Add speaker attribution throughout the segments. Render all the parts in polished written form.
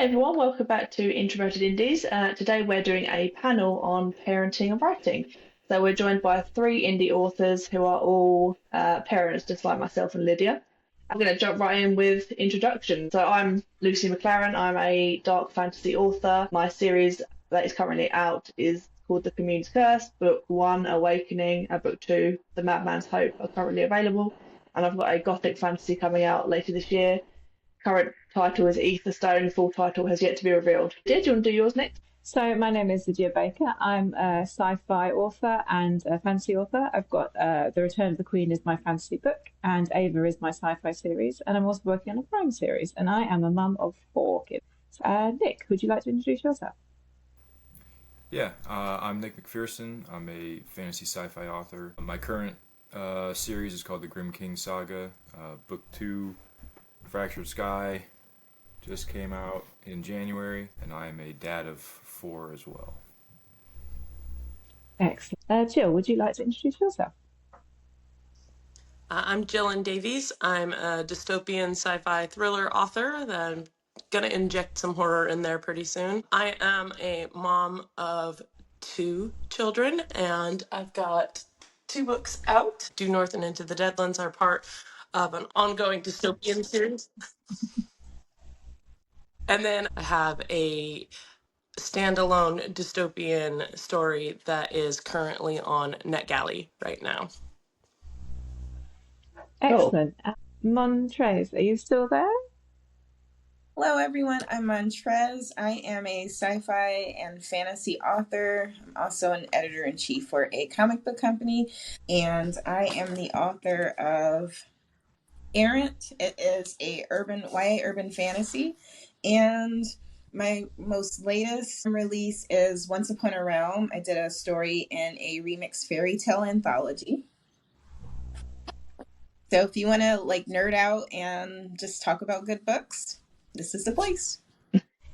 Speaker 1: Hi everyone, welcome back to Introverted Indies. Today we're doing a panel on parenting and writing. So we're joined by three indie authors who are all parents, just like myself and Lydia. I'm going to jump right in with introduction. So I'm Lucy McLaren. I'm a dark fantasy author. My series that is currently out is called The Commune's Curse. Book one, Awakening, and book two, The Madman's Hope, are currently available. And I've got a gothic fantasy coming out later this year. Current title is Etherstone. Full title has yet to be revealed. Do you want to do yours next?
Speaker 2: So my name is Lydia Baker. I'm a sci-fi author and a fantasy author. I've got The Return of the Queen is my fantasy book, and Ava is my sci-fi series, and I'm also working on a crime series, and I am a mum of four kids. Nick, would you like to introduce yourself?
Speaker 3: Yeah, I'm Nick McPherson. I'm a fantasy sci-fi author. My current series is called the Grim King Saga. Book 2, Fractured Sky, just came out in January, and I am a dad of 4 as well.
Speaker 2: Excellent. Jill, would you like to introduce yourself?
Speaker 4: I'm Jill and Davies. I'm a dystopian sci-fi thriller author that I'm gonna inject some horror in there pretty soon. I am a mom of 2 children, and I've got 2 books out. Due North and Into the Deadlands are part of an ongoing dystopian series. And then I have a standalone dystopian story that is currently on NetGalley right now.
Speaker 2: Excellent. Montrez, are you still there?
Speaker 5: Hello, everyone. I'm Montrez. I am a sci-fi and fantasy author. I'm also an editor-in-chief for a comic book company, and I am the author of Errant. It is a YA urban fantasy, and my most latest release is Once Upon a Realm. I did a story in a remixed fairy tale anthology. So if you want to nerd out and just talk about good books, this is the place.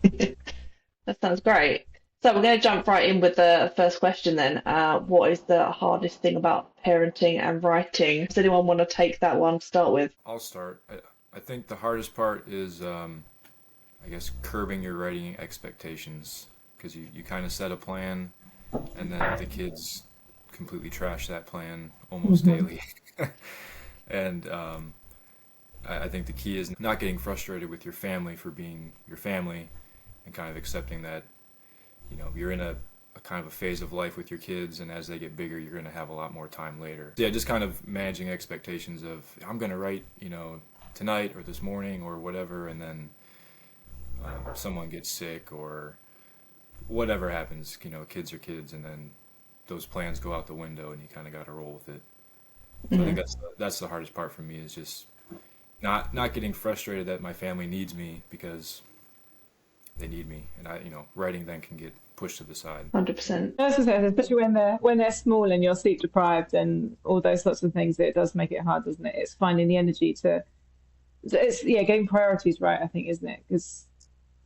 Speaker 1: That sounds great. So we're going to jump right in with the first question then. What is the hardest thing about parenting and writing? Does anyone want to take that one to start with?
Speaker 3: I'll start. I think the hardest part is, I guess, curbing your writing expectations, because you kind of set a plan, and then the kids completely trash that plan almost daily. And I think the key is not getting frustrated with your family for being your family, and kind of accepting that, you're in a kind of a phase of life with your kids, and as they get bigger, you're going to have a lot more time later. So yeah, just kind of managing expectations of, I'm going to write, tonight or this morning or whatever, and then someone gets sick or whatever happens, kids are kids, and then those plans go out the window, and you kind of got to roll with it. So I think that's the hardest part for me, is just not getting frustrated that my family needs me, because they need me, and writing then can get pushed to the side.
Speaker 1: 100%.
Speaker 2: Especially when they're small and you're sleep deprived and all those sorts of things, it does make it hard, doesn't it? It's finding the energy getting priorities right, I think, isn't it? Because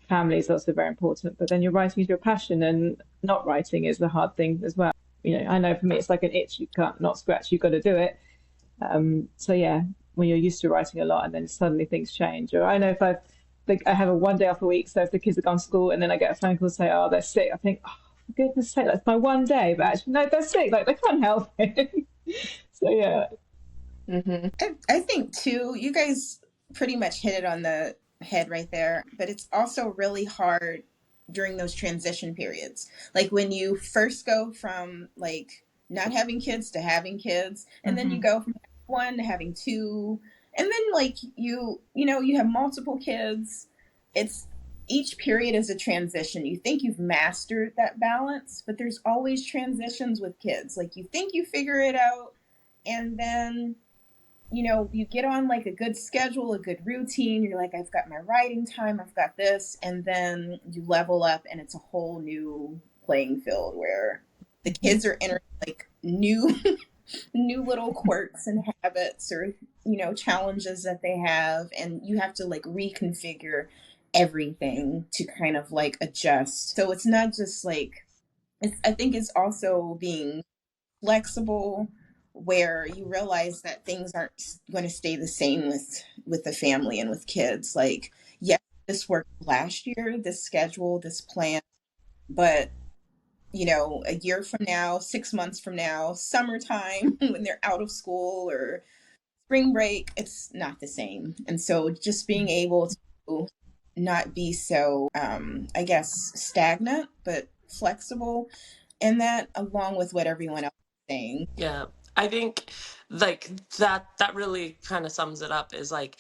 Speaker 2: family is also very important, but then you're writing is your passion, and not writing is the hard thing as well. I know for me it's like an itch you can't not scratch. You've got to do it. So yeah, when you're used to writing a lot and then suddenly things change. Or I know if I have a 1 day off a week, so if the kids are gone to school and then I get a phone call say, oh, they're sick, I think, oh, for goodness sake, that's my 1 day. But actually, no, they're sick. They can't help it. So yeah.
Speaker 5: I think too, you guys pretty much hit it on the head right there. But it's also really hard during those transition periods, like when you first go from not having kids to having kids, and then you go from 1 to having 2, and then you have multiple kids. It's each period is a transition. You think you've mastered that balance, but there's always transitions with kids. You think you figure it out, and then you get on a good schedule, a good routine. You're like, I've got my writing time, I've got this. And then you level up and it's a whole new playing field where the kids are entering new, new little quirks and habits or, challenges that they have. And you have to reconfigure everything to kind of adjust. So it's not just I think it's also being flexible, where you realize that things aren't going to stay the same with the family and with kids. Yes, this worked last year, this schedule, this plan, but a year from now, 6 months from now, summertime, when they're out of school or spring break, it's not the same. And so just being able to not be so, I guess, stagnant, but flexible in that, along with what everyone else is saying.
Speaker 4: Yeah. I think like that really kind of sums it up is like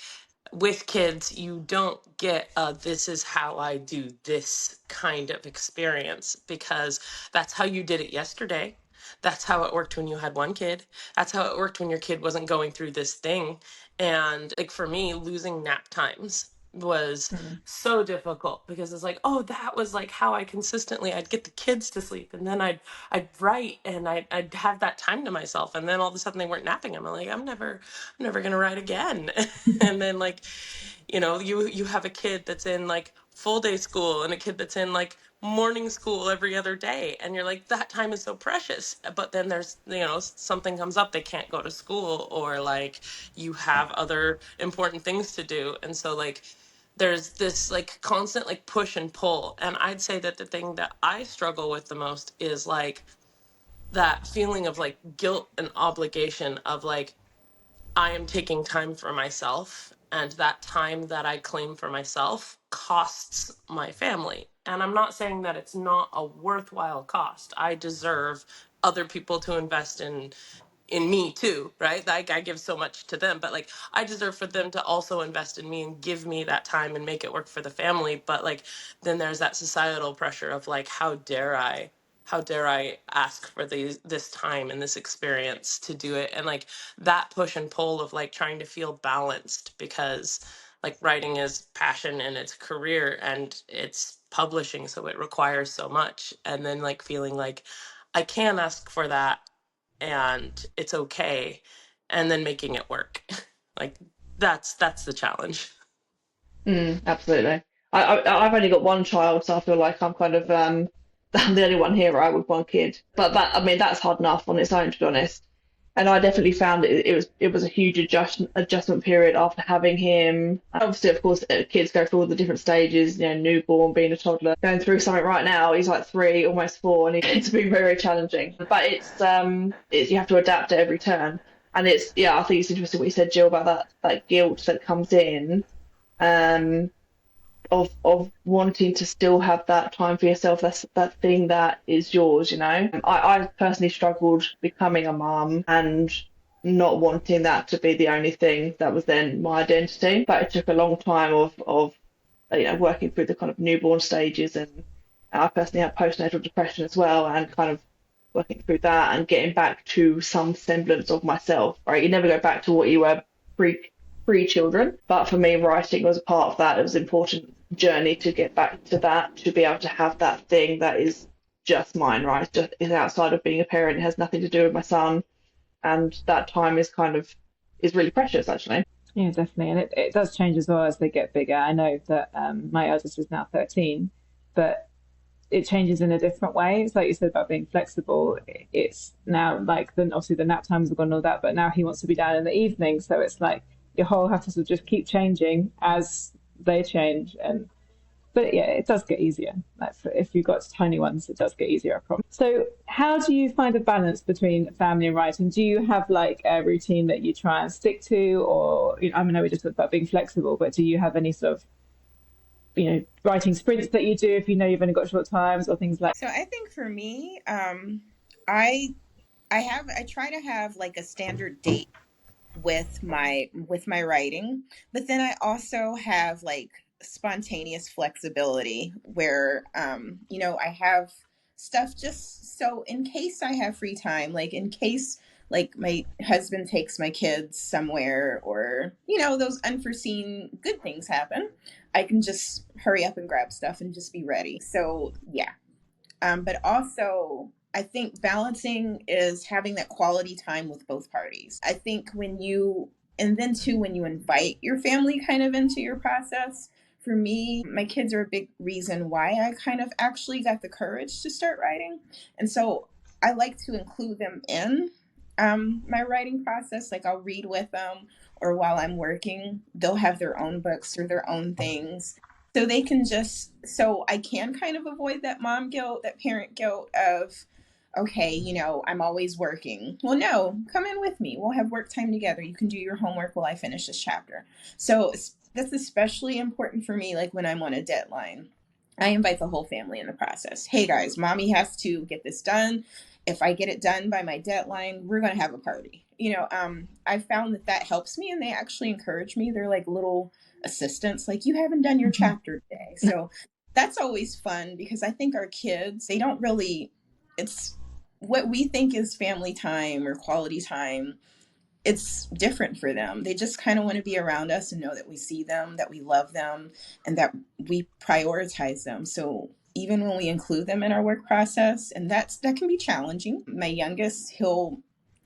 Speaker 4: with kids, you don't get a this is how I do this kind of experience because that's how you did it yesterday. That's how it worked when you had one kid. That's how it worked when your kid wasn't going through this thing. And like for me, losing nap times was so difficult because it's like, oh, that was like how I'd get the kids to sleep and then I'd write and I'd have that time to myself and then all of a sudden they weren't napping. I'm like, I'm never gonna write again. And then like, you have a kid that's in like full day school and a kid that's in like morning school every other day and you're like that time is so precious, but then there's something comes up, they can't go to school or like you have other important things to do, and so like there's this like constant like push and pull. And I'd say that the thing that I struggle with the most is like that feeling of like guilt and obligation of like I am taking time for myself, and that time that I claim for myself costs my family. And I'm not saying that it's not a worthwhile cost. I deserve other people to invest in me too, right? Like I give so much to them, but like I deserve for them to also invest in me and give me that time and make it work for the family. But like then there's that societal pressure of like how dare I ask for this time and this experience to do it, and like that push and pull of like trying to feel balanced because like writing is passion and it's career and it's publishing, so it requires so much, and then like feeling like I can ask for that and it's okay, and then making it work. Like that's the challenge.
Speaker 1: Absolutely. I've only got one child, so I feel like I'm kind of I'm the only one here, right, with one kid. But that, I mean, that's hard enough on its own, to be honest. And I definitely found it was a huge adjustment period after having him. Obviously, of course, kids go through all the different stages. Newborn, being a toddler, going through something right now. He's like 3, almost 4, and it's been very challenging. But it's you have to adapt at every turn. And I think it's interesting what you said, Jill, about that guilt that comes in. Um, of wanting to still have that time for yourself, that's that thing that is yours. I personally struggled becoming a mum and not wanting that to be the only thing that was then my identity, but it took a long time of working through the kind of newborn stages, and I personally had postnatal depression as well, and kind of working through that and getting back to some semblance of myself, right? You never go back to what you were pre children, but for me, writing was a part of that. It was an important journey to get back to that, to be able to have that thing that is just mine, right? Just is outside of being a parent. It has nothing to do with my son, and that time is really precious, actually.
Speaker 2: Yeah, definitely. And it does change as well as they get bigger. I know that my eldest is now 13, but it changes in a different way. It's like you said about being flexible. It's now like, then obviously the nap times have gone and all that, but now he wants to be down in the evening. So it's like your whole have to sort of just keep changing as they change. But yeah, it does get easier. Like if you've got tiny ones, it does get easier, I promise. So how do you find a balance between family and writing? Do you have like a routine that you try and stick to, or I know we just talked about being flexible, but do you have any sort of writing sprints that you do if you've only got short times or things like?
Speaker 5: So I think for me, I try to have like a standard date with my writing, but then I also have like spontaneous flexibility where I have stuff just so in case I have free time, like in case like my husband takes my kids somewhere, or those unforeseen good things happen, I can just hurry up and grab stuff and just be ready. So yeah. But also, I think balancing is having that quality time with both parties. I think and then too, when you invite your family kind of into your process, for me, my kids are a big reason why I kind of actually got the courage to start writing. And so I like to include them in my writing process. Like I'll read with them, or while I'm working, they'll have their own books or their own things. So they can just, so I can kind of avoid that mom guilt, that parent guilt of, okay, I'm always working. Well, no, come in with me. We'll have work time together. You can do your homework while I finish this chapter. So that's especially important for me, like when I'm on a deadline. I invite the whole family in the process. Hey guys, mommy has to get this done. If I get it done by my deadline, we're going to have a party. I found that helps me, and they actually encourage me. They're like little assistants, like, you haven't done your chapter today. So that's always fun, because I think our kids, they don't really, it's what we think is family time or quality time. It's different for them. They just kind of want to be around us and know that we see them, that we love them, and that we prioritize them. So even when we include them in our work process, and that can be challenging. My youngest, he'll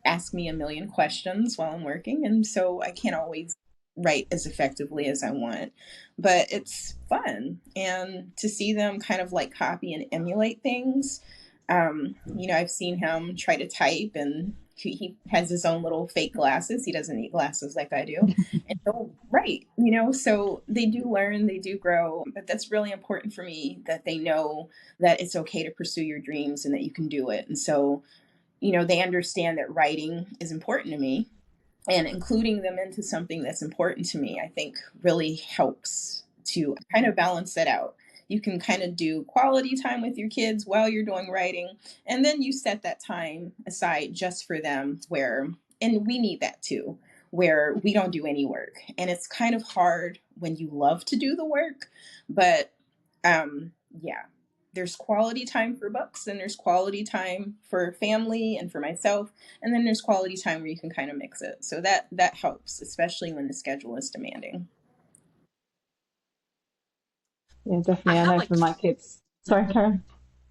Speaker 5: ask me a million questions while I'm working, and so I can't always write as effectively as I want. But it's fun, and to see them kind of like copy and emulate things. I've seen him try to type, and he has his own little fake glasses. He doesn't need glasses like I do. And he'll write, so they do learn, they do grow. But that's really important for me, that they know that it's okay to pursue your dreams and that you can do it. And so, they understand that writing is important to me, and including them into something that's important to me, I think really helps to kind of balance that out. You can kind of do quality time with your kids while you're doing writing, and then you set that time aside just for them, and we need that too, where we don't do any work. And it's kind of hard when you love to do the work, but yeah, there's quality time for books, and there's quality time for family and for myself, and then there's quality time where you can kind of mix it. So that helps, especially when the schedule is demanding.
Speaker 2: Yeah,
Speaker 4: I
Speaker 2: definitely. I
Speaker 4: have
Speaker 2: know
Speaker 4: like
Speaker 2: for my kids. Sorry, Karen.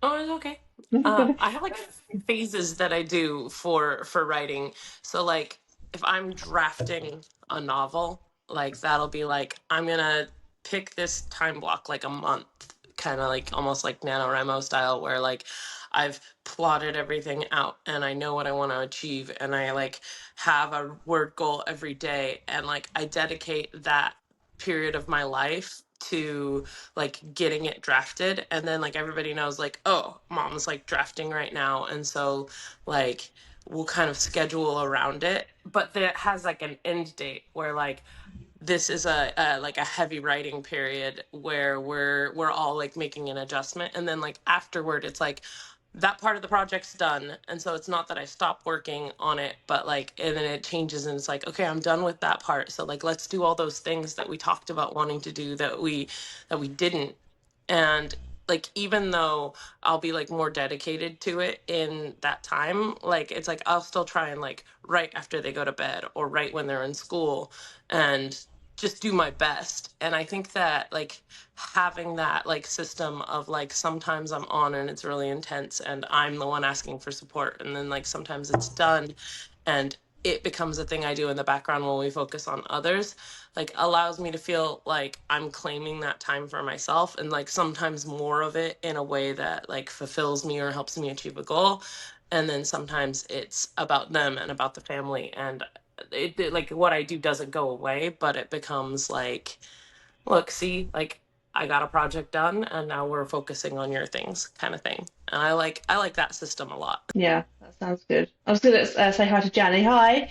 Speaker 4: Oh, it's okay.
Speaker 2: No,
Speaker 4: I have like phases that I do for writing. So like if I'm drafting a novel, like that'll be like I'm gonna pick this time block like a month, kind of like almost like NaNoWriMo style, where like I've plotted everything out and I know what I want to achieve, and I like have a word goal every day, and like I dedicate that period of my life to like getting it drafted. And then like everybody knows like, oh, mom's like drafting right now, and so like we'll kind of schedule around it, but that has like an end date where like this is a like a heavy writing period where we're all like making an adjustment, and then like afterward it's like that part of the project's done, and so it's not that I stop working on it, but like and then it changes and it's like, okay, I'm done with that part, so like let's do all those things that we talked about wanting to do that we didn't. And like even though I'll be like more dedicated to it in that time, like it's like I'll still try and like write after they go to bed or write when they're in school, and just do my best. And I think that like having that like system of like sometimes I'm on and it's really intense and I'm the one asking for support, and then like sometimes it's done and it becomes a thing I do in the background when we focus on others, like allows me to feel like I'm claiming that time for myself, and like sometimes more of it in a way that like fulfills me or helps me achieve a goal. And then sometimes it's about them and about the family, and like what I do doesn't go away, but it becomes like, look, see, like I got a project done and now we're focusing on your things kind of thing. And I like that system a lot.
Speaker 1: Yeah, that sounds good. I was going to say hi to Janny. Hi.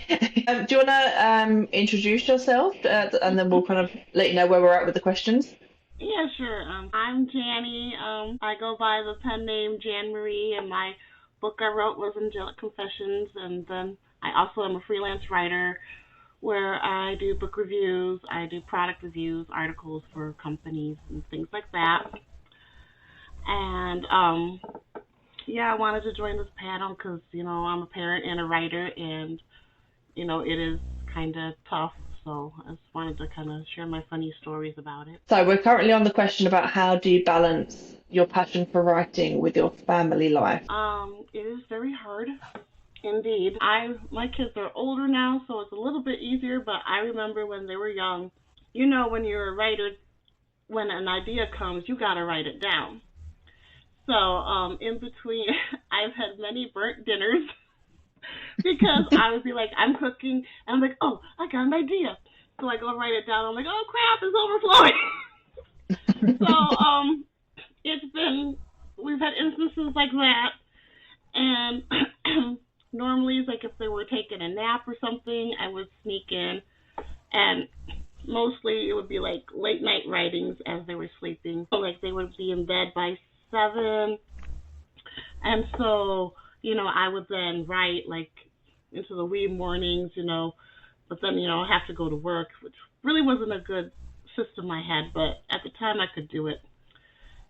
Speaker 1: Do you want to introduce yourself, and then we'll kind of let you know where we're at with the questions?
Speaker 6: Yeah, sure. I'm Janny. I go by the pen name Jan Marie, and my book I wrote was Angelic Confessions, and then I also am a freelance writer where I do book reviews, I do product reviews, articles for companies and things like that. And yeah, I wanted to join this panel because I'm a parent and a writer, and it is kind of tough. So I just wanted to kind of share my funny stories about it.
Speaker 1: So we're currently on the question about how do you balance your passion for writing with your family life?
Speaker 6: It is very hard. Indeed. My kids are older now, so it's a little bit easier, but I remember when they were young, when you're a writer, when an idea comes, you got to write it down. So in between, I've had many burnt dinners because I would be like, I'm cooking, and I'm like, oh, I got an idea. So I go write it down. I'm like, oh, crap, it's overflowing. So it's been we've had instances like that, and normally it's like if they were taking a nap or something, I would sneak in, and mostly it would be like late night writings as they were sleeping. So like they would be in bed by 7, and so I would then write like into the wee mornings, but then I have to go to work, which really wasn't a good system I had, but at the time I could do it.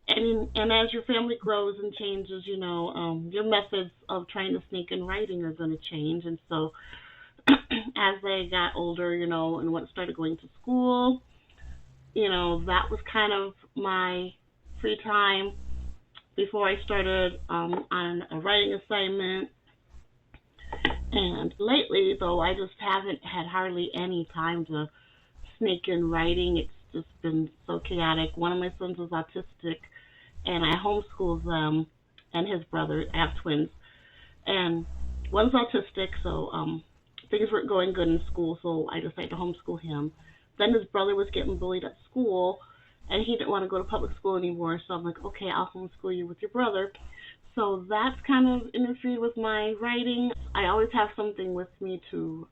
Speaker 6: And as your family grows and changes, your methods of trying to sneak in writing are going to change. And so as they got older, and started going to school, that was kind of my free time before I started on a writing assignment. And lately, though, I just haven't had hardly any time to sneak in writing. It's just been so chaotic. One of my sons is autistic, and I homeschool them and his brother. I have twins, and one's autistic, so things weren't going good in school, so I decided to homeschool him. Then his brother was getting bullied at school, and he didn't want to go to public school anymore, so I'm like, okay, I'll homeschool you with your brother. So that's kind of interfered with my writing. I always have something with me to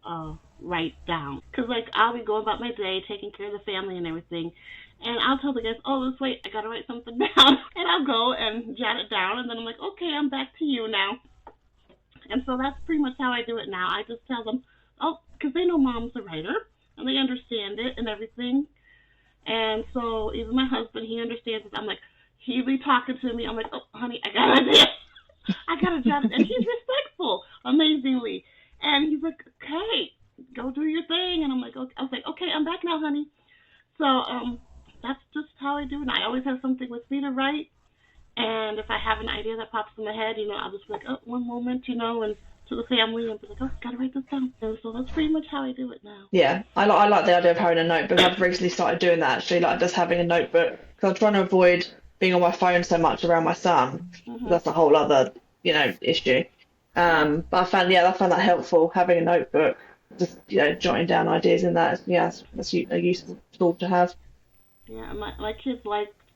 Speaker 6: write down. Because, like, I'll be going about my day, taking care of the family and everything. And I'll tell the guys, oh, let's wait, I got to write something down. And I'll go and jot it down. And then I'm like, okay, I'm back to you now. And so that's pretty much how I do it now. I just tell them, oh, because they know mom's a writer. And they understand it and everything. And so even my husband, he understands it. I'm like, he'd be talking to me. I'm like, oh, honey, I got an idea. I got a job. And he's respectful, amazingly. And he's like, okay, go do your thing. And I'm like, okay. I was like, okay, I'm back now, honey. So that's just how I do it. And I always have something with me to write. And if I have an idea that pops in my head, I'll just be like, oh, one moment, and to the family and be like, oh, gotta write this down. And so that's pretty much how I do it now.
Speaker 1: Yeah, I like the idea of having a notebook. I've recently started doing that actually, like just having a notebook because I'm trying to avoid being on my phone so much around my son. That's a whole other, issue. But I found that helpful having a notebook, just jotting down ideas in that. Yeah, that's a useful tool to have.
Speaker 6: Yeah, my kids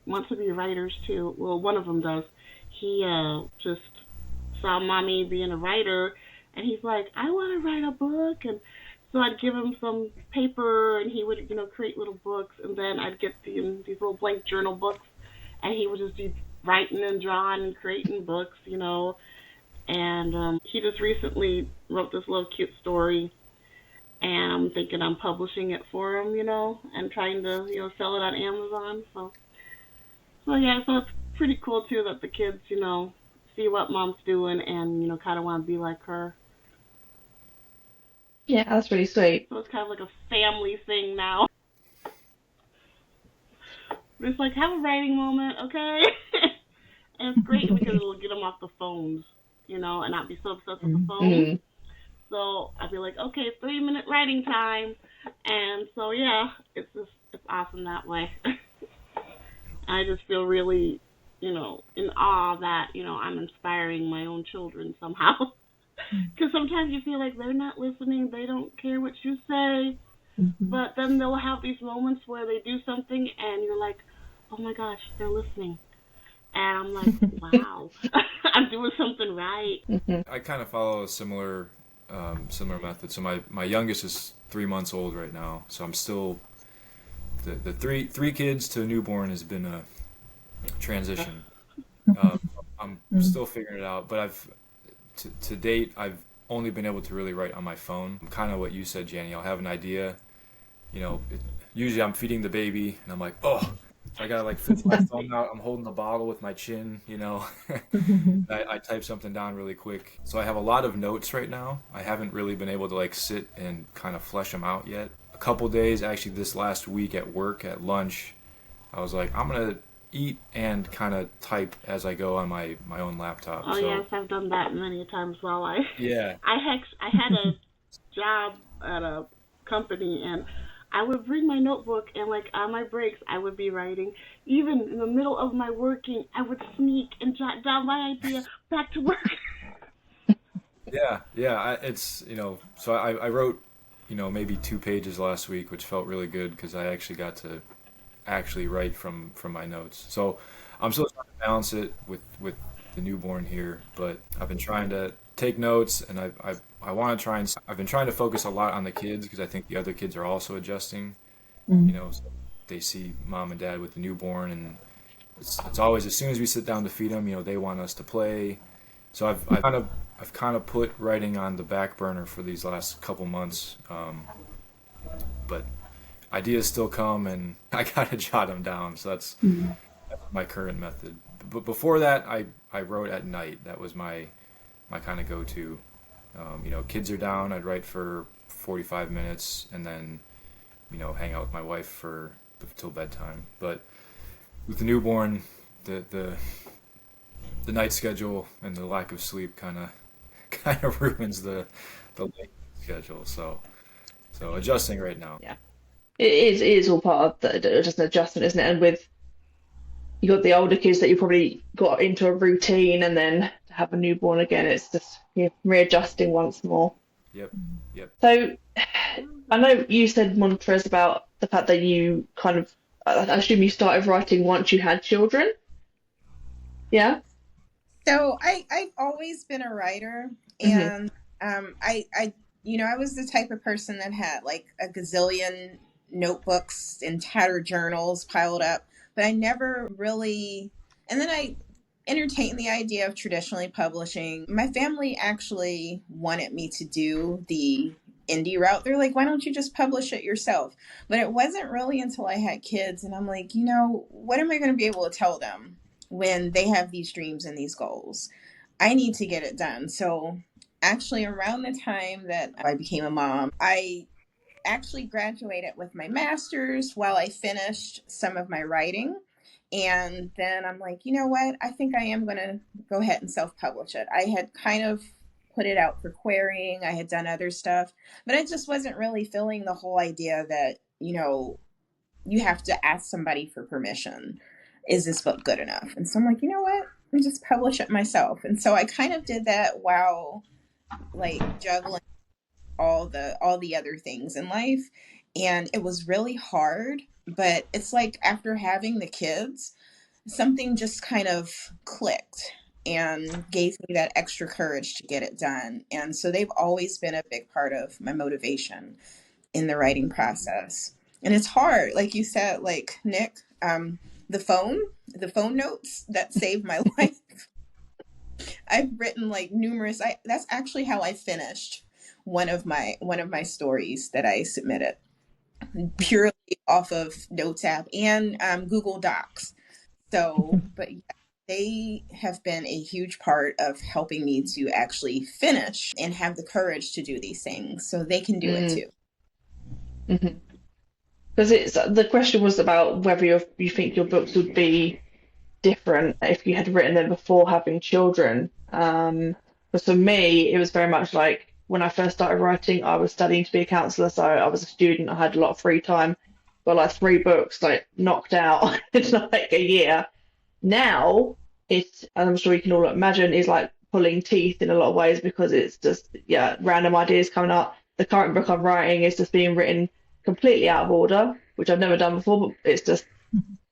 Speaker 6: want to be writers too. Well, one of them does. He just saw mommy being a writer, and he's like, I want to write a book. And so I'd give him some paper, and he would, create little books, and then I'd get these little blank journal books, and he would just be writing and drawing and creating books, And he just recently wrote this little cute story, and I'm thinking I'm publishing it for him, and trying to, sell it on Amazon. So yeah, so it's pretty cool too that the kids, see what mom's doing and, kind of want to be like her.
Speaker 1: Yeah, that's really sweet.
Speaker 6: So it's kind of like a family thing now. It's like, have a writing moment, okay? And it's great because it'll get them off the phones, and not be so obsessed with the phone. So I'd be like, okay, 3-minute writing time. And so, yeah, it's awesome that way. I just feel really, in awe that, I'm inspiring my own children somehow. Because sometimes you feel like they're not listening, they don't care what you say. But then they'll have these moments where they do something and you're like, oh my gosh, they're listening. And I'm like, wow, I'm doing something right.
Speaker 3: I kind of follow a similar method. So my youngest is 3 months old right now, so I'm still the three kids to a newborn has been a transition. I'm still figuring it out, but I've to date I've only been able to really write on my phone. Kind of what you said, Janny. I'll have an idea, usually I'm feeding the baby and I'm like, oh, I gotta flip my phone out. I'm holding the bottle with my chin, I type something down really quick. So I have a lot of notes right now. I haven't really been able to sit and kind of flesh them out yet. A couple days, actually this last week at work at lunch, I was like, I'm gonna eat and kind of type as I go on my own laptop.
Speaker 6: Oh, so, yes, I've done that many times while I had a job at a company, and I would bring my notebook, and on my breaks I would be writing. Even in the middle of my working, I would sneak and jot down my idea back to work.
Speaker 3: Yeah, it's so I wrote maybe 2 pages last week, which felt really good because I actually got to actually write from my notes. So I'm still trying to balance it with the newborn here, but I've been trying to take notes, and I want to try and I've been trying to focus a lot on the kids because I think the other kids are also adjusting. You know, so they see mom and dad with the newborn, and it's always as soon as we sit down to feed them, you know, they want us to play. So I've kind of put writing on the back burner for these last couple months, but ideas still come, and I gotta jot them down. So that's my current method. But before that, I wrote at night. That was my kind of go-to. You know, kids are down, I'd write for 45 minutes, and then, you know, hang out with my wife for till bedtime. But with the newborn, the night schedule and the lack of sleep kind of ruins the late schedule. So adjusting right now.
Speaker 1: Yeah, it is all part of just an adjustment, isn't it? And with you got the older kids that you probably got into a routine, and then to have a newborn again, it's just readjusting once more.
Speaker 3: Yep. Yep.
Speaker 1: So I know you said, Montrez, about the fact that you kind of, I assume you started writing once you had children. Yeah.
Speaker 5: So I've always been a writer, and I was the type of person that had like a gazillion notebooks and tattered journals piled up, but I never really, and then I entertained the idea of traditionally publishing. My family actually wanted me to do the indie route. They're like, why don't you just publish it yourself? But it wasn't really until I had kids, and I'm like, what am I going to be able to tell them when they have these dreams and these goals? I need to get it done. So actually around the time that I became a mom, I actually graduated with my master's while I finished some of my writing. And then I'm like, you know what? I think I am going to go ahead and self-publish it. I had kind of put it out for querying. I had done other stuff, but I just wasn't really feeling the whole idea that, you have to ask somebody for permission. Is this book good enough? And so I'm like, you know what? I'll just publish it myself. And so I kind of did that while like juggling all the other things in life. And it was really hard, but it's like after having the kids, something just kind of clicked and gave me that extra courage to get it done. And so they've always been a big part of my motivation in the writing process. And it's hard, like you said, like Nick, the phone notes that saved my life. I've written like numerous. That's actually how I finished one of my stories that I submitted, purely off of Notes app and Google Docs. So, but yeah, they have been a huge part of helping me to actually finish and have the courage to do these things, so they can do it too.
Speaker 1: Mm-hmm. Because the question was about whether you think your books would be different if you had written them before having children. But for me, it was very much like when I first started writing, I was studying to be a counsellor, so I was a student. I had a lot of free time, got like 3 books like knocked out in like a year. Now it's, and I'm sure you can all imagine, is like pulling teeth in a lot of ways because it's just random ideas coming up. The current book I'm writing is just being written completely out of order, which I've never done before, but it's just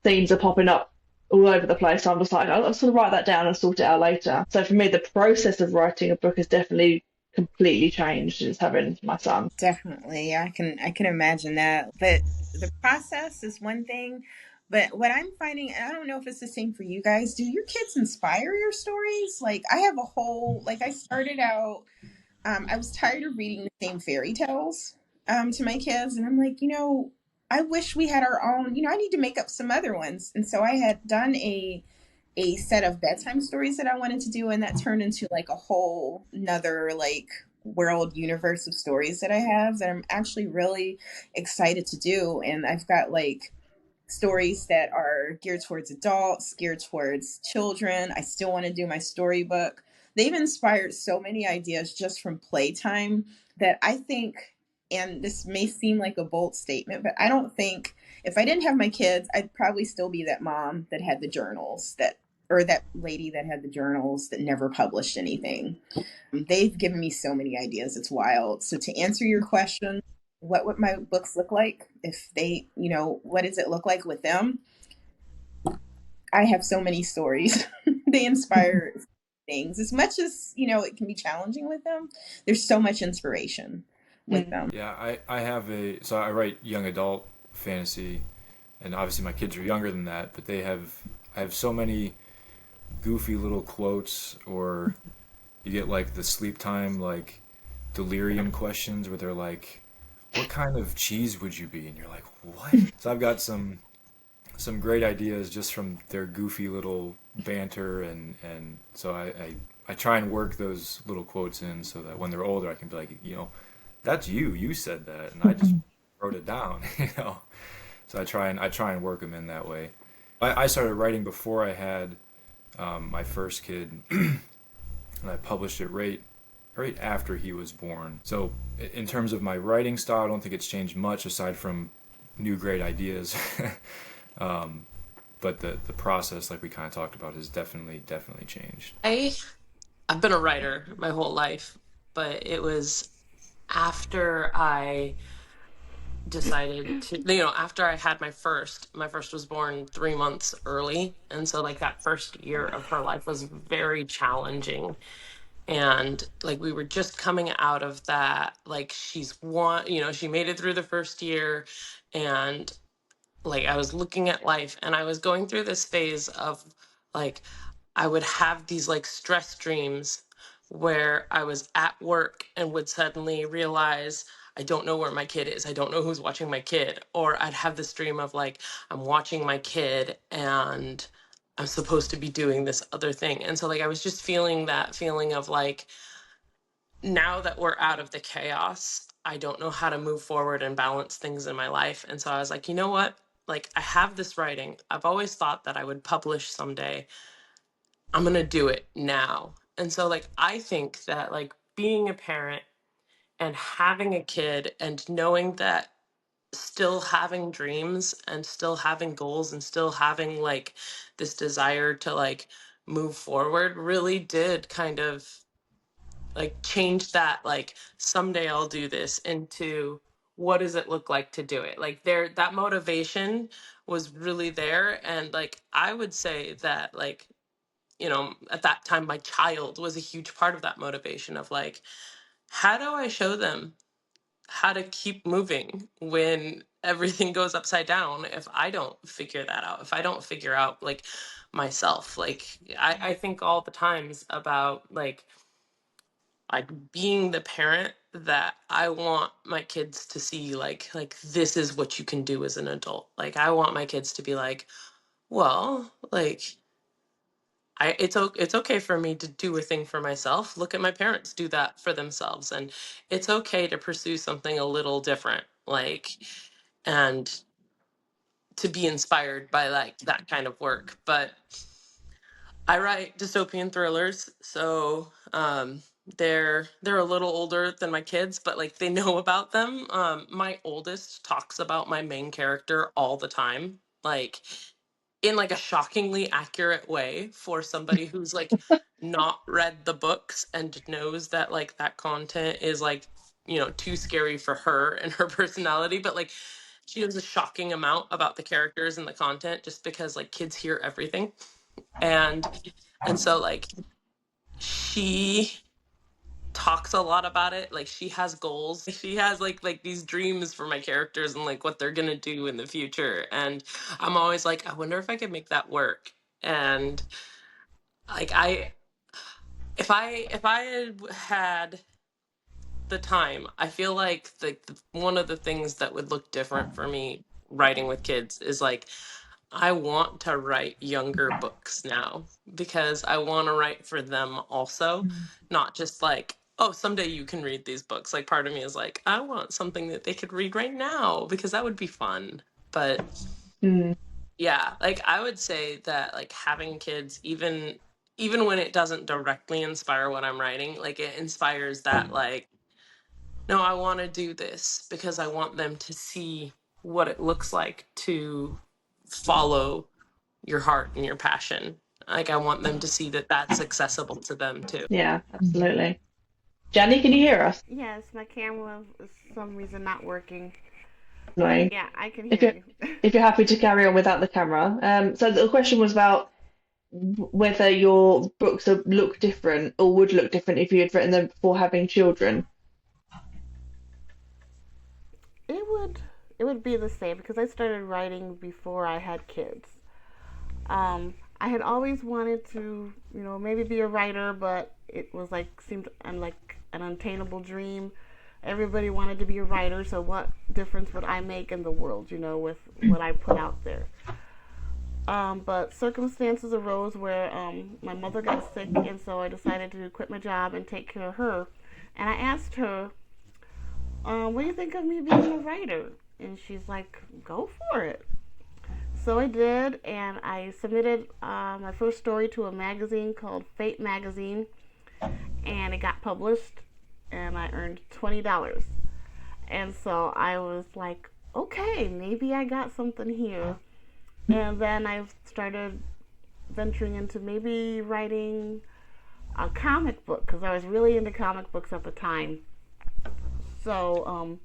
Speaker 1: themes are popping up all over the place. So I'm just like, I'll sort of write that down and sort it out later. So for me, the process of writing a book has definitely completely changed since having my son.
Speaker 5: Definitely. I can imagine that. But the process is one thing. But what I'm finding, and I don't know if it's the same for you guys, do your kids inspire your stories? Like I have I started out, I was tired of reading the same fairy tales to my kids. And I'm like, I wish we had our own, I need to make up some other ones. And so I had done a set of bedtime stories that I wanted to do, and that turned into like a whole nother like world universe of stories that I have that I'm actually really excited to do. And I've got like stories that are geared towards adults, geared towards children. I still want to do my storybook. They've inspired so many ideas just from playtime that I think, and this may seem like a bold statement, but I don't think if I didn't have my kids, I'd probably still be that mom that had the journals or that lady that had the journals that never published anything. They've given me so many ideas. It's wild. So to answer your question, what would my books look like if they, what does it look like with them? I have so many stories. They inspire things. As much as, it can be challenging with them, there's so much inspiration with
Speaker 1: Mm.
Speaker 5: them.
Speaker 3: Yeah, I have so I write young adult fantasy, and obviously my kids are younger than that, but I have so many goofy little quotes, or you get like the sleep time, like delirium questions where they're like, what kind of cheese would you be? And you're like, what? So I've got some great ideas just from their goofy little banter, and so I try and work those little quotes in so that when they're older I can be like, that's you said that, and I just wrote it down, So I try and work them in that way. I started writing before I had my first kid, and I published it right after he was born. So in terms of my writing style, I don't think it's changed much aside from new great ideas. But the process, like we kind of talked about, has definitely changed.
Speaker 4: I've been a writer my whole life, but it was after I decided to, after I had my first was born 3 months early. And so like that first year of her life was very challenging. And like we were just coming out of that, like she made it through the first year. And like I was looking at life and I was going through this phase of like I would have these like stress dreams where I was at work and would suddenly realize I don't know where my kid is. I don't know who's watching my kid. Or I'd have this dream of like I'm watching my kid and I'm supposed to be doing this other thing. And so like I was just feeling that feeling of like now that we're out of the chaos, I don't know how to move forward and balance things in my life. And so I was like, you know what? Like, I have this writing. I've always thought that I would publish someday. I'm going to do it now. And so, like, I think that, like, being a parent and having a kid and knowing that still having dreams and still having goals and still having, like, this desire to, like, move forward really did kind of like change that like someday I'll do this into what does it look like to do it, like there that motivation was really there. And like I would say that like at that time my child was a huge part of that motivation of like how do I show them how to keep moving when everything goes upside down if I don't figure that out, if I don't figure out like myself. Like I think all the times about like being the parent that I want my kids to see like this is what you can do as an adult. Like I want my kids to be like, well, like it's okay for me to do a thing for myself. Look at my parents do that for themselves, and it's okay to pursue something a little different. Like and to be inspired by like that kind of work. But I write dystopian thrillers, so they're a little older than my kids, but like they know about them. My oldest talks about my main character all the time, like in like a shockingly accurate way for somebody who's like not read the books and knows that like that content is like too scary for her and her personality, but like she knows a shocking amount about the characters and the content just because like kids hear everything. And so like she talks a lot about it. Like she has goals, she has like these dreams for my characters and like what they're gonna do in the future. And I'm always like, I wonder if I could make that work. And like if I had the time, I feel like one of the things that would look different for me writing with kids is like I want to write younger books now because I want to write for them also, not just like, oh, someday you can read these books. Like part of me is like, I want something that they could read right now because that would be fun. But
Speaker 1: Mm.
Speaker 4: yeah, like I would say that like having kids, even when it doesn't directly inspire what I'm writing, like it inspires that like, no, I want to do this because I want them to see what it looks like to follow your heart and your passion. Like I want them to see that that's accessible to them too.
Speaker 1: Yeah, absolutely. Jenny, can you hear us?
Speaker 6: Yes, my camera is for some reason not working. But
Speaker 1: Annoying.
Speaker 6: yeah, I can
Speaker 1: If
Speaker 6: hear
Speaker 1: you're
Speaker 6: you.
Speaker 1: if you're happy to carry on without the camera. So the question was about whether your books look different or would look different if you had written them before having children.
Speaker 6: It would it would be the same because I started writing before I had kids. I had always wanted to, maybe be a writer, but it was like seemed like an unattainable dream. Everybody wanted to be a writer, so what difference would I make in the world, with what I put out there? But circumstances arose where my mother got sick, and so I decided to quit my job and take care of her. And I asked her, what do you think of me being a writer? And she's like, go for it. So I did, and I submitted my first story to a magazine called Fate Magazine, and it got published, and I earned $20. And so I was like, okay, maybe I got something here. And then I started venturing into maybe writing a comic book, because I was really into comic books at the time. So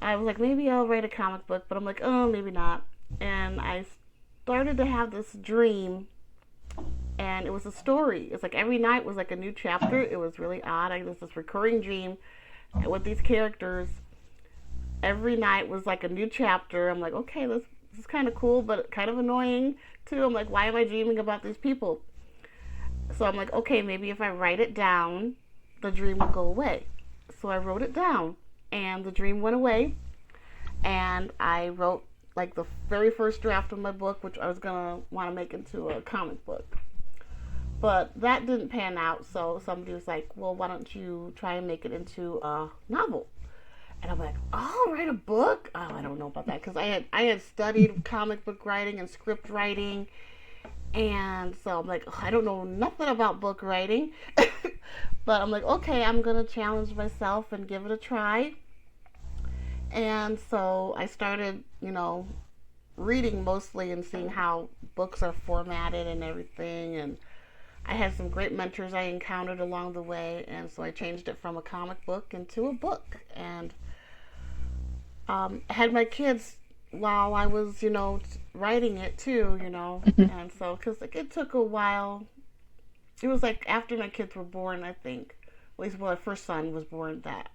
Speaker 6: I was like, maybe I'll write a comic book, but I'm like, oh, maybe not. And I started to have this dream, and it was a story. It's like every night was like a new chapter. It was really odd. I had this recurring dream with these characters. Every night was like a new chapter. I'm like, okay, this is kind of cool, but kind of annoying too. I'm like, why am I dreaming about these people? So I'm like, okay, maybe if I write it down, the dream will go away. So I wrote it down, and the dream went away, and I wrote like the very first draft of my book, which I was gonna want to make into a comic book. But that didn't pan out, so somebody was like, well, why don't you try and make it into a novel? And I'm like, oh, write a book? Oh, I don't know about that, because I had studied comic book writing and script writing, and so I'm like, oh, I don't know nothing about book writing. But I'm like, okay, I'm gonna challenge myself and give it a try. And so I started, reading mostly and seeing how books are formatted and everything. And I had some great mentors I encountered along the way. And so I changed it from a comic book into a book. And I had my kids while I was, writing it too, And so, because it took a while. It was like after my kids were born, I think. At least, my first son was born, that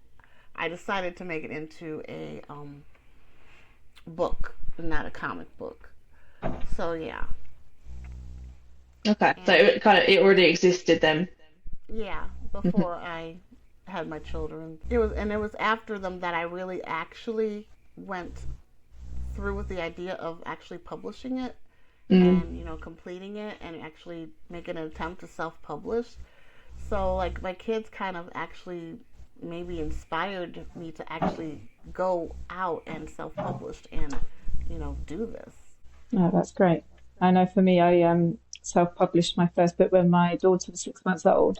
Speaker 6: I decided to make it into a book, not a comic book. So yeah.
Speaker 1: Okay, so
Speaker 6: And
Speaker 1: it already existed then.
Speaker 6: yeah, before I had my children. It was after them that I really actually went through with the idea of actually publishing it
Speaker 1: Mm.
Speaker 6: and, completing it and actually making an attempt to self-publish. So like my kids kind of actually maybe inspired me to actually go out and self-publish and, do this.
Speaker 2: Oh, that's great. I know for me, I self-published my first book when my daughter was 6 months old.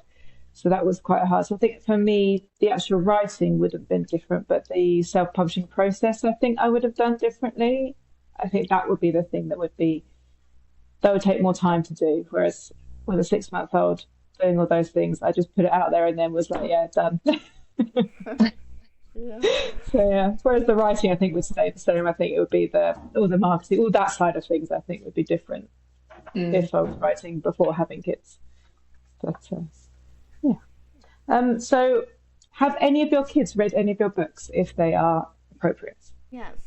Speaker 2: So that was quite hard. So I think for me, the actual writing would have been different, but the self-publishing process, I think I would have done differently. I think that would be the thing that would take more time to do. Whereas with a 6 month old doing all those things, I just put it out there and then was like, yeah, done.
Speaker 6: Yeah.
Speaker 2: So yeah. Whereas the writing, I think, would stay the same. I think it would be all the marketing, all that side of things. I think would be different
Speaker 1: Mm.
Speaker 2: if I was writing before having kids. But yeah. So have any of your kids read any of your books if they are appropriate?
Speaker 6: Yes,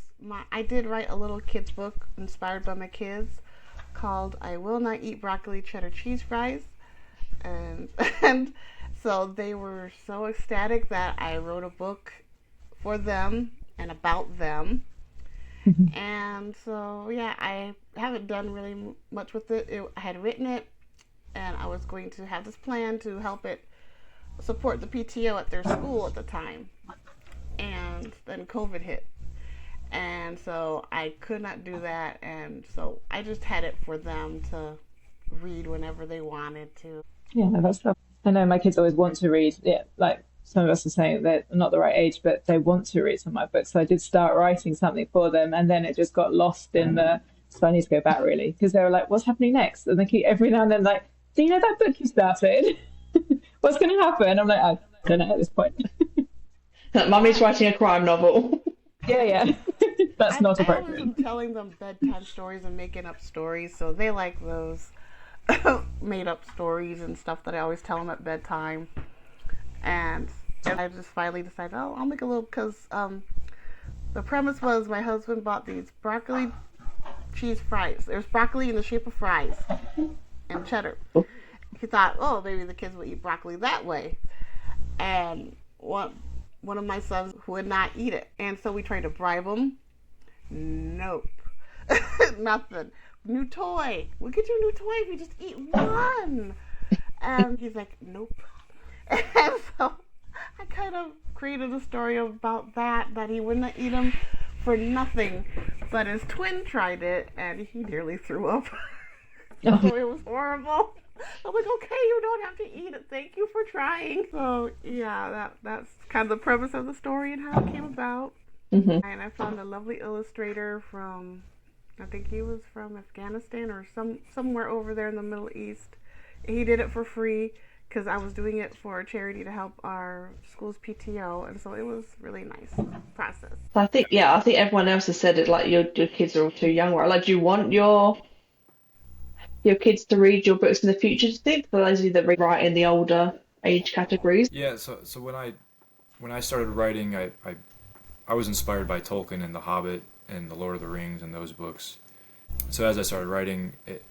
Speaker 6: I did write a little kids book inspired by my kids called "I Will Not Eat Broccoli Cheddar Cheese Fries," and and so they were so ecstatic that I wrote a book for them and about them. And so yeah, I haven't done really much with it. I had written it, and I was going to have this plan to help it support the PTO at their school at the time, and then COVID hit. And so I could not do that, and so I just had it for them to read whenever they wanted to.
Speaker 2: Yeah, no, that's lovely. I know my kids always want to read. Yeah, like some of us are saying they're not the right age, but they want to read some of my books. So I did start writing something for them, and then it just got lost in the. So I need to go back really because they were like, "What's happening next?" And they keep every now and then like, "Do you know that book you started? What's going to happen?" I'm like, "Oh, don't know at this point.
Speaker 1: Mummy's writing a crime novel.
Speaker 2: Yeah. That's not
Speaker 6: I always
Speaker 2: appropriate.
Speaker 6: am telling them bedtime stories and making up stories, so they like those made up stories and stuff that I always tell them at bedtime. And I just finally decided, oh, I'll make a little, because the premise was my husband bought these broccoli cheese fries. There's broccoli in the shape of fries and cheddar. He thought, oh, maybe the kids will eat broccoli that way. And one of my sons would not eat it. And so we tried to bribe him. Nope. Nothing. New toy. We'll get you a new toy if you just eat one. And he's like, nope. And so I kind of created a story about that he wouldn't eat them for nothing. But his twin tried it, and he nearly threw up. So it was horrible. I'm like, okay, you don't have to eat it. Thank you for trying. So yeah, that's kind of the premise of the story and how it came about.
Speaker 1: Mm-hmm.
Speaker 6: And I found a lovely illustrator from, I think he was from Afghanistan or somewhere over there in the Middle East. He did it for free because I was doing it for a charity to help our school's PTO, and so it was really nice process.
Speaker 1: I think everyone else has said it. Like your kids are all too young, right? Like, do you want your kids to read your books in the future? Do you think, for those of you that write in the older age categories?
Speaker 3: Yeah. So when I started writing, I was inspired by Tolkien and The Hobbit and The Lord of the Rings and those books. So as I started writing, it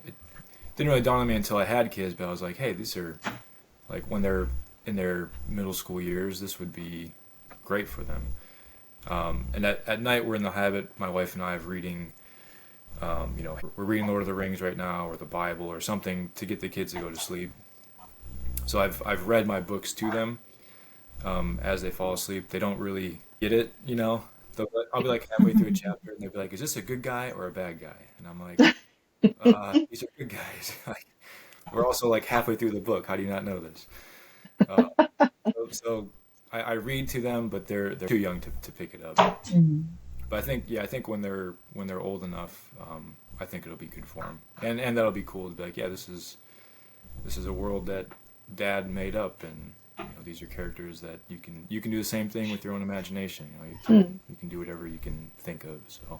Speaker 3: didn't really dawn on me until I had kids, but I was like, hey, these are, like, when they're in their middle school years, this would be great for them. And at night, we're in the habit, my wife and I, of reading, we're reading Lord of the Rings right now, or the Bible, or something to get the kids to go to sleep. So I've read my books to them as they fall asleep. They don't really get it, I'll be like halfway through a chapter, and they'll be like, is this a good guy or a bad guy? And I'm like, these are good guys. We're also like halfway through the book. How do you not know this? So I read to them, but they're too young to pick it up.
Speaker 2: Mm-hmm.
Speaker 3: But I think when they're old enough, I think it'll be good for them, and that'll be cool to be like, yeah, this is a world that Dad made up, and these are characters that you can do the same thing with your own imagination. You can do whatever you can think of. So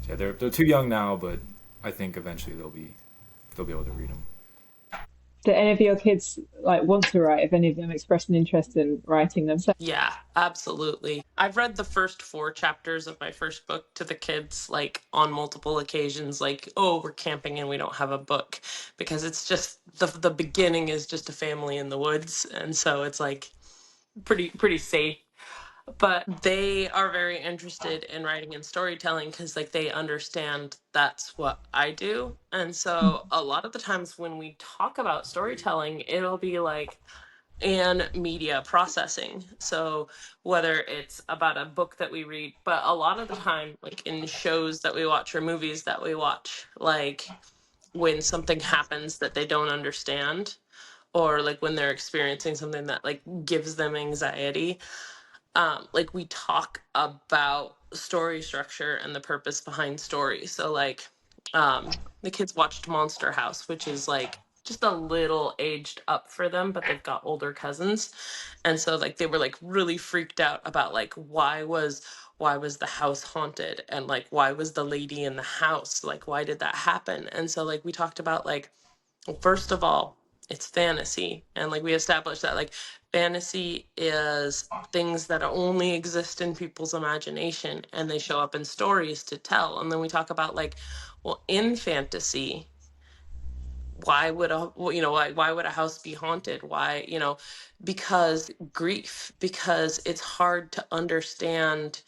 Speaker 3: yeah, they're too young now, but I think eventually they'll be able to read them.
Speaker 2: Do any of your kids want to write? If any of them expressed an interest in writing themselves?
Speaker 4: Yeah, absolutely. I've read the first 4 chapters of my first book to the kids, on multiple occasions, oh, we're camping and we don't have a book, because it's just the beginning is just a family in the woods, and so it's pretty safe. But they are very interested in writing and storytelling because they understand that's what I do. And so a lot of the times when we talk about storytelling, it'll be and media processing. So whether it's about a book that we read, but a lot of the time, in shows that we watch or movies that we watch, when something happens that they don't understand, or when they're experiencing something that gives them anxiety, we talk about story structure and the purpose behind story. So the kids watched Monster House, which is just a little aged up for them, but they've got older cousins, and so they were really freaked out about why was the house haunted, and why was the lady in the house, why did that happen. And so we talked about well, first of all, it's fantasy, and we established that fantasy is things that only exist in people's imagination, and they show up in stories to tell. And then we talk about well, in fantasy, why would a house be haunted? Why, because grief, because it's hard to understand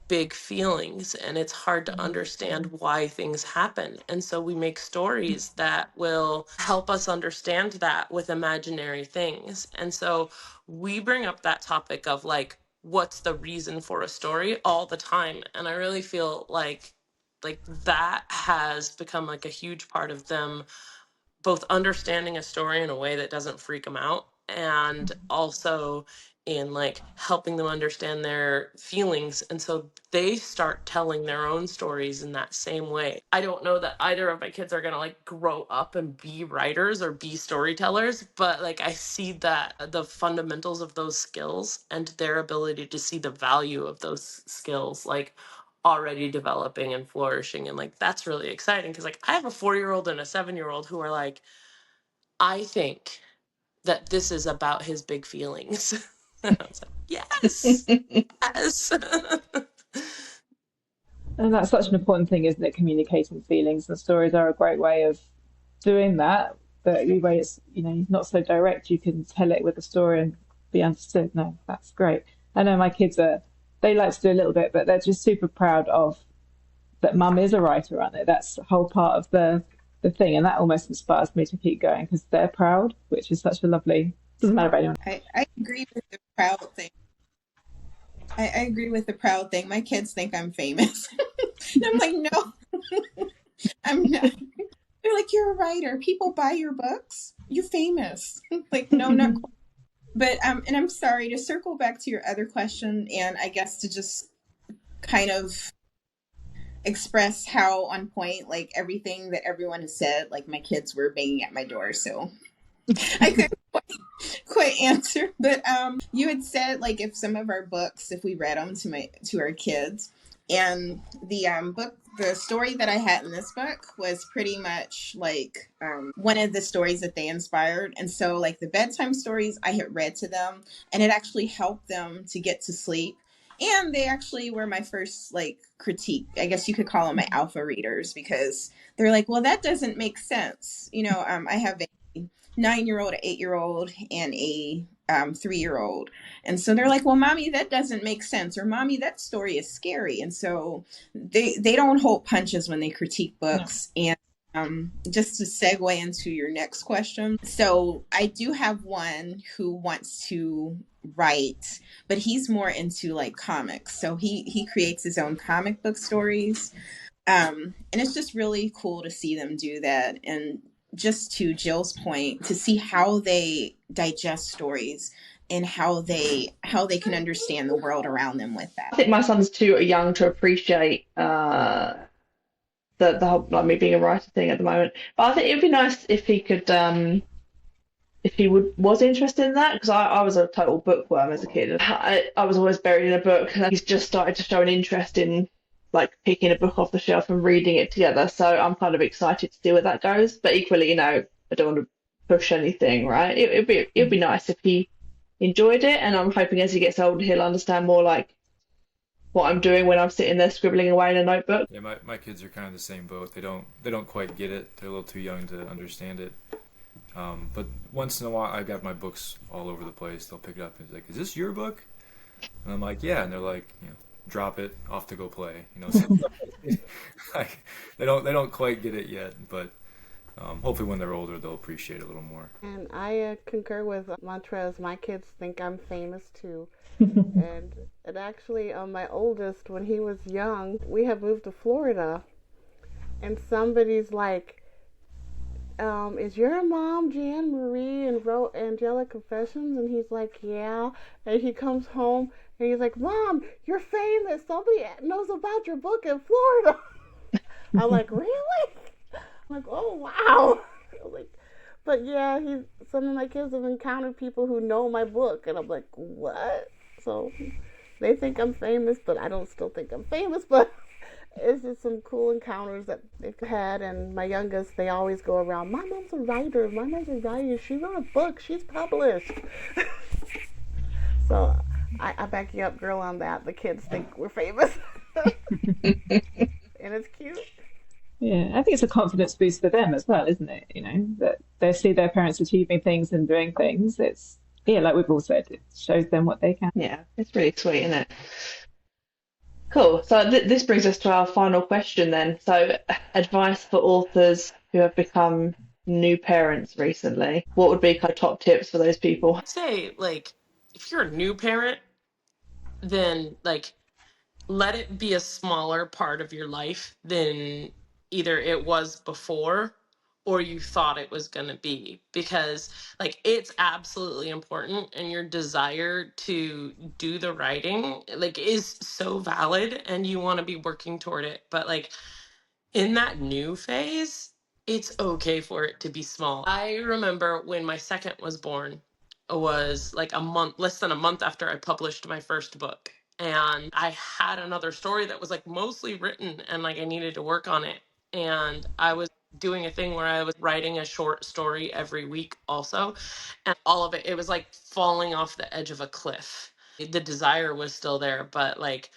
Speaker 4: big feelings, and it's hard to understand why things happen. And so we make stories that will help us understand that with imaginary things. And so we bring up that topic of what's the reason for a story all the time. And I really feel that has become a huge part of them both understanding a story in a way that doesn't freak them out, and also in like helping them understand their feelings. And so they start telling their own stories in that same way. I don't know that either of my kids are going to like grow up and be writers or be storytellers, but like I see that the fundamentals of those skills and their ability to see the value of those skills like already developing and flourishing. And like that's really exciting because like I have a 4-year-old and a 7-year-old who are like, I think that this is about his big feelings. And I was like, yes, yes.
Speaker 2: And that's such an important thing, isn't it? Communicating feelings, and stories are a great way of doing that. The only way it's, not so direct, you can tell it with a story and be understood. No, that's great. I know my kids they like to do a little bit, but they're just super proud of that mum is a writer, aren't they? That's a whole part of the thing. And that almost inspires me to keep going because they're proud, which is such a lovely, doesn't matter about anyone.
Speaker 5: I agree with the proud thing. I agree with the proud thing. My kids think I'm famous. And I'm like, no, I'm not. They're like, you're a writer. People buy your books. You're famous. Like, no, not quite. But and I'm sorry to circle back to your other question, and I guess to just kind of express how on point, like everything that everyone has said, like my kids were banging at my door, so I couldn't quite answer. But you had said like if some of our books, if we read them to our kids, and the the story that I had in this book was pretty much like one of the stories that they inspired. And so like the bedtime stories I had read to them, and it actually helped them to get to sleep. And they actually were my first like critique. I guess you could call them my alpha readers, because they're like, well, that doesn't make sense. I have a 9-year-old, an 8-year-old, and a 3-year-old. And so they're like, well, mommy, that doesn't make sense. Or mommy, that story is scary. And so they don't hold punches when they critique books. No. And just to segue into your next question. So I do have one who wants to write, but he's more into like comics. So he creates his own comic book stories. And it's just really cool to see them do that. And just to Jill's point, to see how they digest stories and how they can understand the world around them with that.
Speaker 1: I think my son's too young to appreciate the whole like me being a writer thing at the moment. But I think it'd be nice if he could if he was interested in that, because I was a total bookworm as a kid. I was always buried in a book, and he's just started to show an interest in like picking a book off the shelf and reading it together. So I'm kind of excited to see where that goes. But equally, I don't want to push anything, right? It'd be nice if he enjoyed it, and I'm hoping as he gets older he'll understand more like what I'm doing when I'm sitting there scribbling away in a notebook.
Speaker 3: Yeah, my kids are kind of the same boat. They don't quite get it. They're a little too young to understand it. But once in a while, I've got my books all over the place. They'll pick it up and it's like, "Is this your book?" And I'm like, "Yeah." And they're like, "Drop it, off to go play." Like they don't quite get it yet, but hopefully when they're older, they'll appreciate it a little more.
Speaker 6: And I concur with Montrez. My kids think I'm famous too. and actually, my oldest, when he was young, we had moved to Florida, and somebody's like, is your mom Jan Marie and wrote Angelic Confessions? And he's like, yeah. And he comes home and he's like, Mom, you're famous. Somebody knows about your book in Florida. I'm like, really? I'm like, oh wow. I'm like, but yeah, some of my kids have encountered people who know my book, and I'm like, what? So they think I'm famous, but I don't still think I'm famous, but it's just some cool encounters that they've had. And my youngest, they always go around, my mom's a writer, she wrote a book, she's published. So I back you up, girl, on that. The kids think we're famous. And it's cute.
Speaker 2: Yeah, I think it's a confidence boost for them as well, isn't it? That they see their parents achieving things and doing things. It's, like we've all said, it shows them what they can.
Speaker 1: Yeah, it's really sweet, isn't it? Cool. So this brings us to our final question then. So advice for authors who have become new parents recently. What would be kind of top tips for those people?
Speaker 4: I'd say, like, if you're a new parent, then, like, let it be a smaller part of your life than either it was before or you thought it was going to be, because like it's absolutely important, and your desire to do the writing like is so valid, and you want to be working toward it. But like in that new phase, it's okay for it to be small. I remember when my second was born, it was like less than a month after I published my first book. And I had another story that was like mostly written, and like I needed to work on it. And I was doing a thing where I was writing a short story every week also. And all of it was like falling off the edge of a cliff. The desire was still there, but like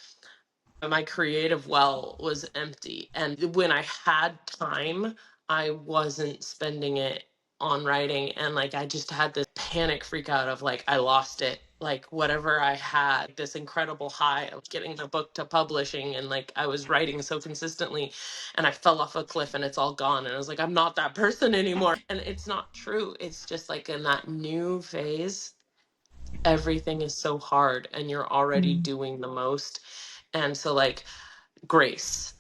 Speaker 4: my creative well was empty. And when I had time, I wasn't spending it on writing. And like I just had this panic freak out of like I lost it. Like whatever I had, this incredible high of getting the book to publishing, and like I was writing so consistently, and I fell off a cliff and it's all gone. And I was like, I'm not that person anymore. And it's not true. It's just like in that new phase, everything is so hard and you're already doing the most. And so like grace.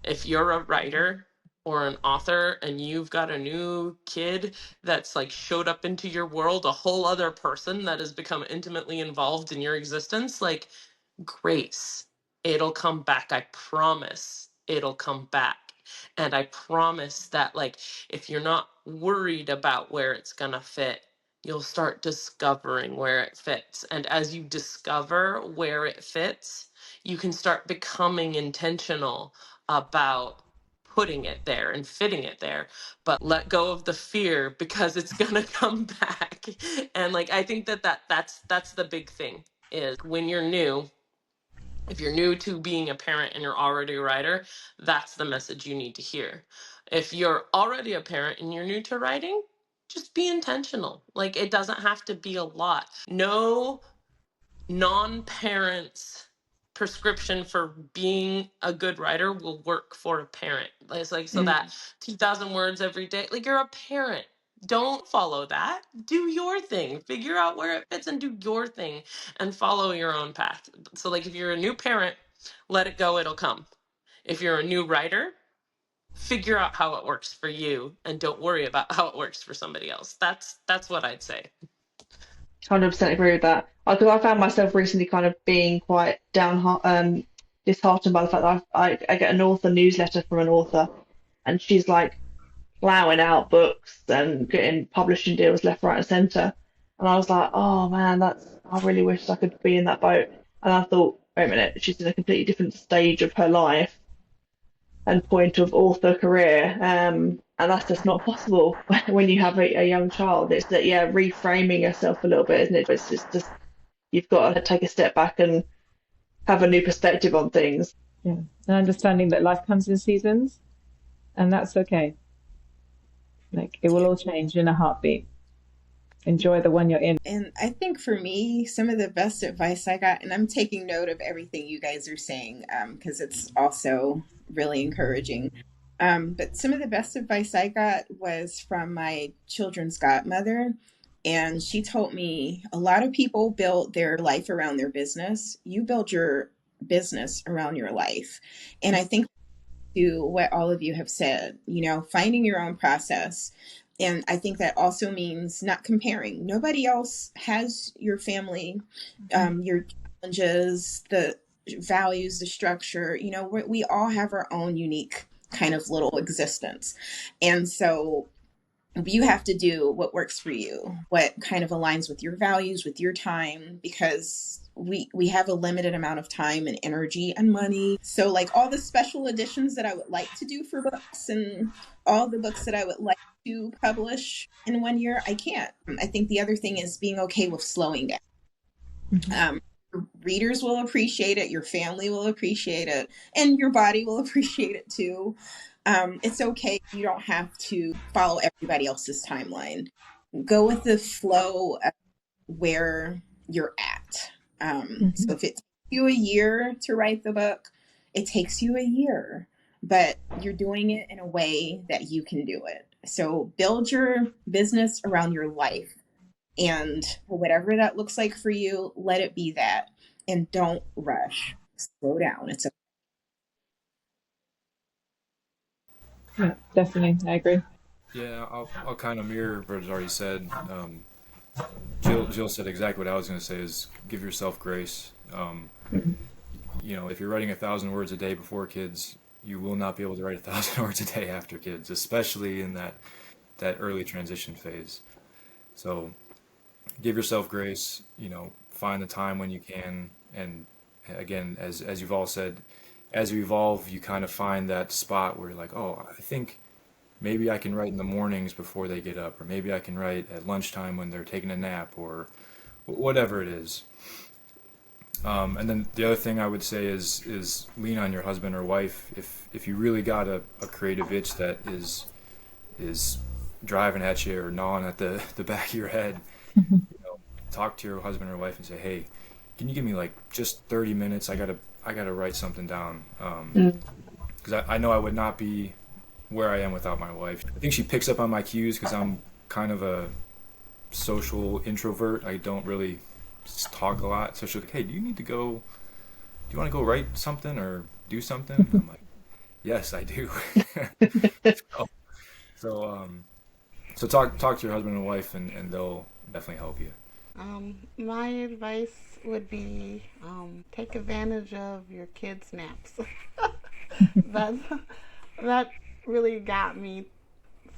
Speaker 4: If you're a writer or an author and you've got a new kid that's like showed up into your world, a whole other person that has become intimately involved in your existence, like grace. It'll come back. I promise it'll come back. And I promise that, like, if you're not worried about where it's going to fit, you'll start discovering where it fits. And as you discover where it fits, you can start becoming intentional about putting it there and fitting it there. But let go of the fear, because it's going to come back. And like I think that's the big thing, is when you're new, if you're new to being a parent and you're already a writer, that's the message you need to hear. If you're already a parent and you're new to writing, just be intentional. Like it doesn't have to be a lot. No non-parents prescription for being a good writer will work for a parent. It's like, so that 2,000 words every day, like you're a parent. Don't follow that. Do your thing. Figure out where it fits and do your thing and follow your own path. So like if you're a new parent, let it go, it'll come. If you're a new writer, figure out how it works for you and don't worry about how it works for somebody else. That's what I'd say.
Speaker 1: 100% agree with that. Because I found myself recently kind of being quite disheartened by the fact that I get an author newsletter from an author, and she's like plowing out books and getting publishing deals left, right, and centre. And I was like, oh man, I really wish I could be in that boat. And I thought, wait a minute, she's in a completely different stage of her life and point of author career. And that's just not possible when you have a young child. It's that, yeah, reframing yourself a little bit, isn't it? But it's just you've got to take a step back and have a new perspective on things.
Speaker 2: Yeah, and understanding that life comes in seasons, and that's okay. Like it will all change in a heartbeat. Enjoy the one you're in.
Speaker 5: And I think for me, some of the best advice I got, and I'm taking note of everything you guys are saying, because it's also really encouraging. But some of the best advice I got was from my children's godmother. And she told me a lot of people build their life around their business. You build your business around your life. And I think to what all of you have said, finding your own process. And I think that also means not comparing. Nobody else has your family, your challenges, the values, the structure. We all have our own unique kind of little existence. And so you have to do what works for you, what kind of aligns with your values, with your time, because we have a limited amount of time and energy and money. So like all the special editions that I would like to do for books and all the books that I would like to publish in 1 year, I can't. I think the other thing is being okay with slowing down. Readers will appreciate it, your family will appreciate it, and your body will appreciate it too. It's okay. You don't have to follow everybody else's timeline. Go with the flow of where you're at. So if it takes you a year to write the book, it takes you a year, but you're doing it in a way that you can do it. So build your business around your life, and whatever that looks like for you, let it be that, and don't rush. Slow down. It's
Speaker 2: Yeah, definitely. I agree.
Speaker 3: Yeah, I'll kind of mirror what was already said. Jill said exactly what I was going to say is give yourself grace. If you're writing 1,000 words a day before kids, you will not be able to write 1,000 words a day after kids, especially in that early transition phase. So give yourself grace, find the time when you can. And again, as you've all said, as you evolve, you kind of find that spot where you're like, oh, I think maybe I can write in the mornings before they get up, or maybe I can write at lunchtime when they're taking a nap, or whatever it is. And then the other thing I would say is lean on your husband or wife if you really got a creative itch that is driving at you or gnawing at the back of your head. Talk to your husband or wife and say, hey, can you give me like just 30 minutes? I gotta write something down, because I know I would not be where I am without my wife. I think she picks up on my cues because I'm kind of a social introvert. I don't really talk a lot. So she's like, hey, do you want to go write something or do something? And I'm like, yes, I do. so, so talk to your husband and wife and they'll definitely help you.
Speaker 6: My advice would be take advantage of your kids' naps. that that really got me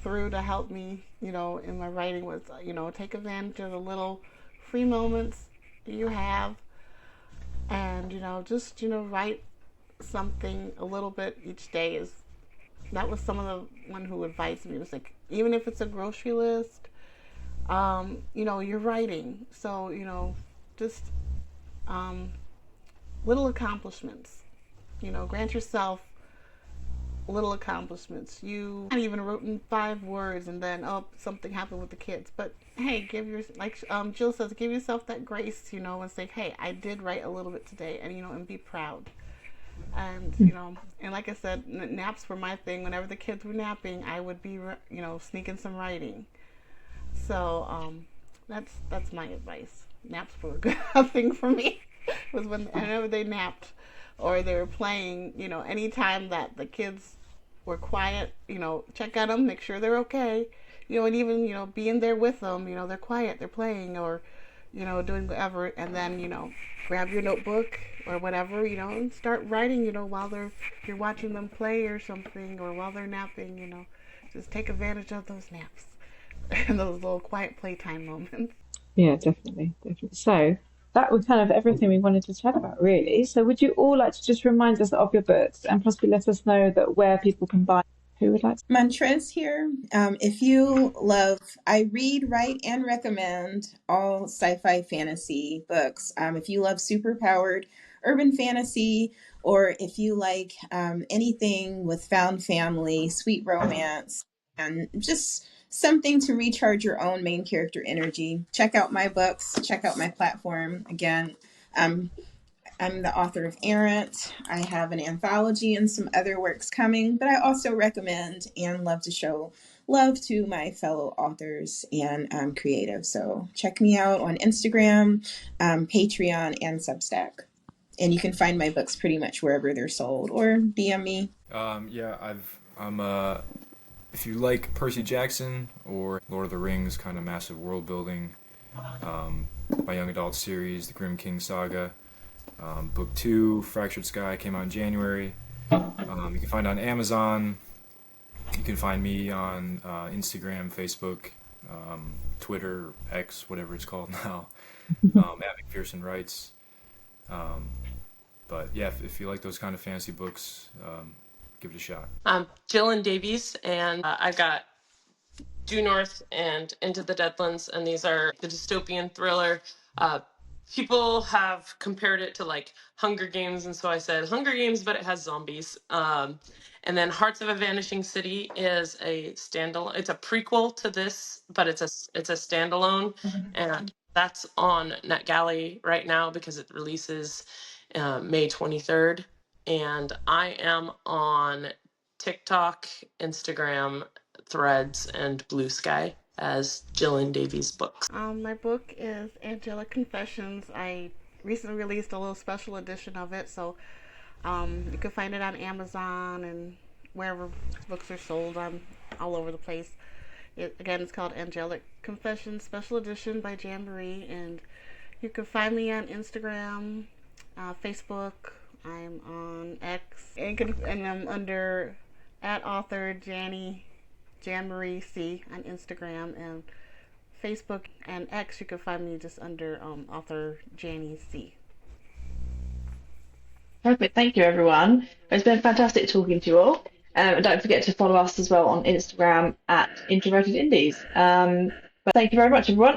Speaker 6: through to help me, in my writing was, take advantage of the little free moments you have, and just write something a little bit each day. That was some of the one who advised me. It was like, even if it's a grocery list, you're writing. So, just little accomplishments. Grant yourself little accomplishments. You not even written 5 words and then, something happened with the kids. But hey, Jill says, give yourself that grace, and say, hey, I did write a little bit today, and, and be proud. And, and like I said, naps were my thing. Whenever the kids were napping, I would be, sneaking some writing. So that's my advice. Naps were a good thing for me. Was whenever they napped or they were playing, anytime that the kids were quiet, check on them, make sure they're okay, and even, being there with them, they're quiet, they're playing or, doing whatever, and then, grab your notebook or whatever, and start writing, while you're watching them play or something, or while they're napping, just take advantage of those naps and those little quiet playtime moments.
Speaker 2: Yeah, definitely, definitely. So that was kind of everything we wanted to chat about, really. So would you all like to just remind us of your books and possibly let us know that where people can buy? Who would like to?
Speaker 5: Montrez here. If you love, I read, write, and recommend all sci-fi fantasy books. If you love superpowered urban fantasy, or if you like anything with found family, sweet romance, and just something to recharge your own main character energy, check out my books, check out my platform. Again, I'm the author of Errant. I have an anthology and some other works coming, but I also recommend and love to show love to my fellow authors and creatives. So check me out on Instagram, Patreon, and Substack. And you can find my books pretty much wherever they're sold, or DM me.
Speaker 3: If you like Percy Jackson or Lord of the Rings, kind of massive world building, my young adult series, The Grim King Saga. Book 2, Fractured Sky, came out in January. You can find it on Amazon. You can find me on Instagram, Facebook, Twitter, X, whatever it's called now, at McPherson Writes. But yeah, if you like those kind of fantasy books, give it a shot.
Speaker 4: Jill and Davies, and I've got Due North and Into the Deadlands, and these are the dystopian thriller. People have compared it to like Hunger Games, and so I said Hunger Games, but it has zombies. And then Hearts of a Vanishing City is a standalone. It's a prequel to this, but it's a standalone, and that's on NetGalley right now because it releases May 23rd. And I am on TikTok, Instagram, Threads, and Blue Sky as Jill and Davies books.
Speaker 6: My book is Angelic Confessions. I recently released a little special edition of it, so you can find it on Amazon and wherever books are sold. I'm all over the place. Again, it's called Angelic Confessions Special Edition by Jan Marie, and you can find me on Instagram, Facebook. I'm on X, and I'm under at author Jan Marie C on Instagram, and Facebook and X. You can find me just under author Janie C.
Speaker 1: Perfect. Thank you, everyone. It's been fantastic talking to you all. And don't forget to follow us as well on Instagram at Introverted Indies. But thank you very much, everyone.